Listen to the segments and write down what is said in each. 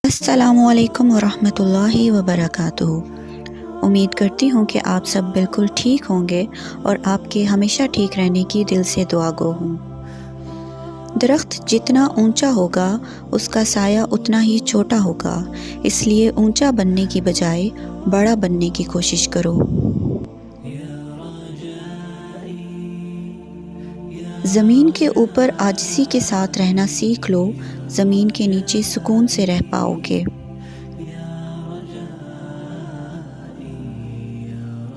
السلام علیکم ورحمۃ اللہ وبرکاتہ۔ امید کرتی ہوں کہ آپ سب بالکل ٹھیک ہوں گے اور آپ کے ہمیشہ ٹھیک رہنے کی دل سے دعا گو ہوں۔ درخت جتنا اونچا ہوگا اس کا سایہ اتنا ہی چھوٹا ہوگا، اس لیے اونچا بننے کی بجائے بڑا بننے کی کوشش کرو۔ زمین کے اوپر عاجزی کے ساتھ رہنا سیکھ لو، زمین کے نیچے سکون سے رہ پاؤ گے۔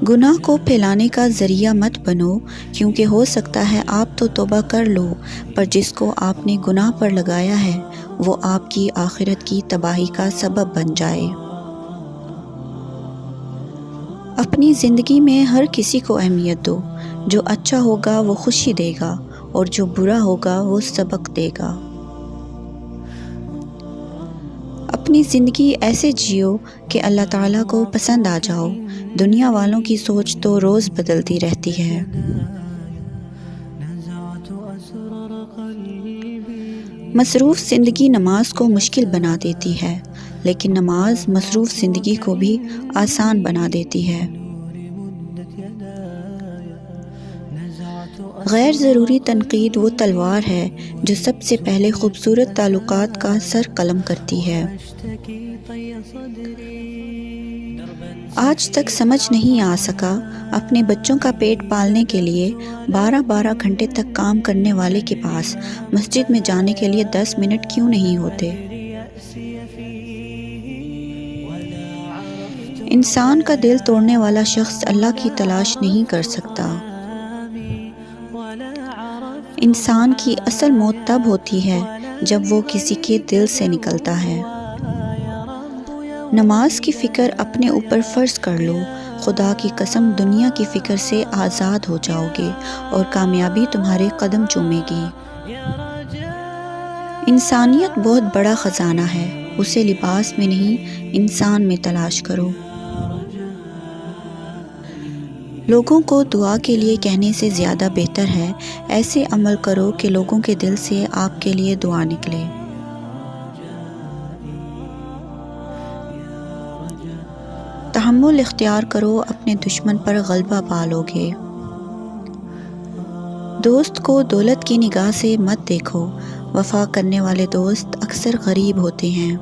گناہ کو پھیلانے کا ذریعہ مت بنو، کیونکہ ہو سکتا ہے آپ تو توبہ کر لو، پر جس کو آپ نے گناہ پر لگایا ہے وہ آپ کی آخرت کی تباہی کا سبب بن جائے۔ اپنی زندگی میں ہر کسی کو اہمیت دو، جو اچھا ہوگا وہ خوشی دے گا اور جو برا ہوگا وہ سبق دے گا۔ اپنی زندگی ایسے جیو کہ اللہ تعالیٰ کو پسند آ جاؤ۔ دنیا والوں کی سوچ تو روز بدلتی رہتی ہے۔ مصروف زندگی نماز کو مشکل بنا دیتی ہے، لیکن نماز مصروف زندگی کو بھی آسان بنا دیتی ہے۔ غیر ضروری تنقید وہ تلوار ہے جو سب سے پہلے خوبصورت تعلقات کا سر قلم کرتی ہے۔ آج تک سمجھ نہیں آ سکا اپنے بچوں کا پیٹ پالنے کے لیے 12 گھنٹے تک کام کرنے والے کے پاس مسجد میں جانے کے لیے 10 منٹ کیوں نہیں ہوتے۔ انسان کا دل توڑنے والا شخص اللہ کی تلاش نہیں کر سکتا۔ انسان کی اصل موت تب ہوتی ہے جب وہ کسی کے دل سے نکلتا ہے۔ نماز کی فکر اپنے اوپر فرض کر لو، خدا کی قسم دنیا کی فکر سے آزاد ہو جاؤ گے اور کامیابی تمہارے قدم چومے گی۔ انسانیت بہت بڑا خزانہ ہے، اسے لباس میں نہیں انسان میں تلاش کرو۔ لوگوں کو دعا کے لیے کہنے سے زیادہ بہتر ہے ایسے عمل کرو کہ لوگوں کے دل سے آپ کے لیے دعا نکلے۔ تحمل اختیار کرو، اپنے دشمن پر غلبہ پالو گے۔ دوست کو دولت کی نگاہ سے مت دیکھو، وفا کرنے والے دوست اکثر غریب ہوتے ہیں۔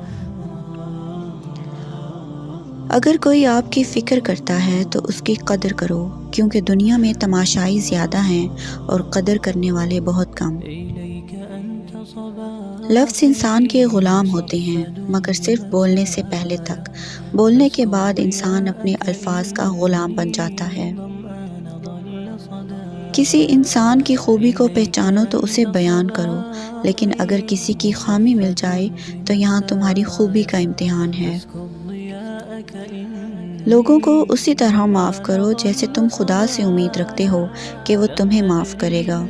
اگر کوئی آپ کی فکر کرتا ہے تو اس کی قدر کرو، کیونکہ دنیا میں تماشائی زیادہ ہیں اور قدر کرنے والے بہت کم۔ لفظ انسان کے غلام ہوتے ہیں، مگر صرف بولنے سے پہلے تک، بولنے کے بعد انسان اپنے الفاظ کا غلام بن جاتا ہے۔ کسی انسان کی خوبی کو پہچانو تو اسے بیان کرو، لیکن اگر کسی کی خامی مل جائے تو یہاں تمہاری خوبی کا امتحان ہے۔ لوگوں کو اسی طرح معاف کرو جیسے تم خدا سے امید رکھتے ہو کہ وہ تمہیں معاف کرے گا۔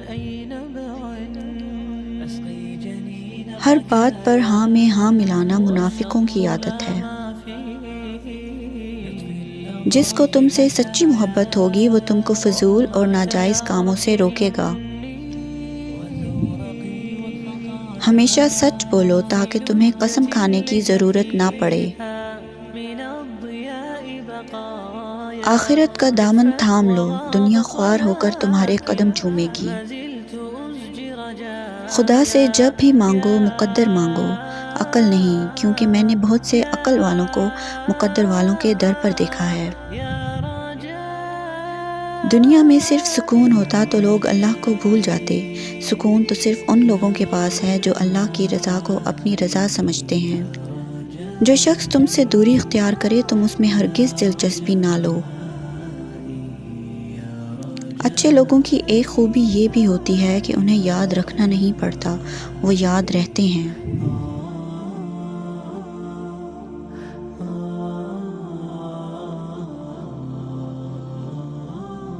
ہر بات پر ہاں میں ہاں ملانا منافقوں کی عادت ہے۔ جس کو تم سے سچی محبت ہوگی وہ تم کو فضول اور ناجائز کاموں سے روکے گا۔ ہمیشہ سچ بولو تاکہ تمہیں قسم کھانے کی ضرورت نہ پڑے۔ آخرت کا دامن تھام لو، دنیا خوار ہو کر تمہارے قدم چومے گی۔ خدا سے جب بھی مانگو مقدر مانگو، عقل نہیں، کیونکہ میں نے بہت سے عقل والوں کو مقدر والوں کے در پر دیکھا ہے۔ دنیا میں صرف سکون ہوتا تو لوگ اللہ کو بھول جاتے۔ سکون تو صرف ان لوگوں کے پاس ہے جو اللہ کی رضا کو اپنی رضا سمجھتے ہیں۔ جو شخص تم سے دوری اختیار کرے تم اس میں ہرگز دلچسپی نہ لو۔ اچھے لوگوں کی ایک خوبی یہ بھی ہوتی ہے کہ انہیں یاد رکھنا نہیں پڑتا، وہ یاد رہتے ہیں۔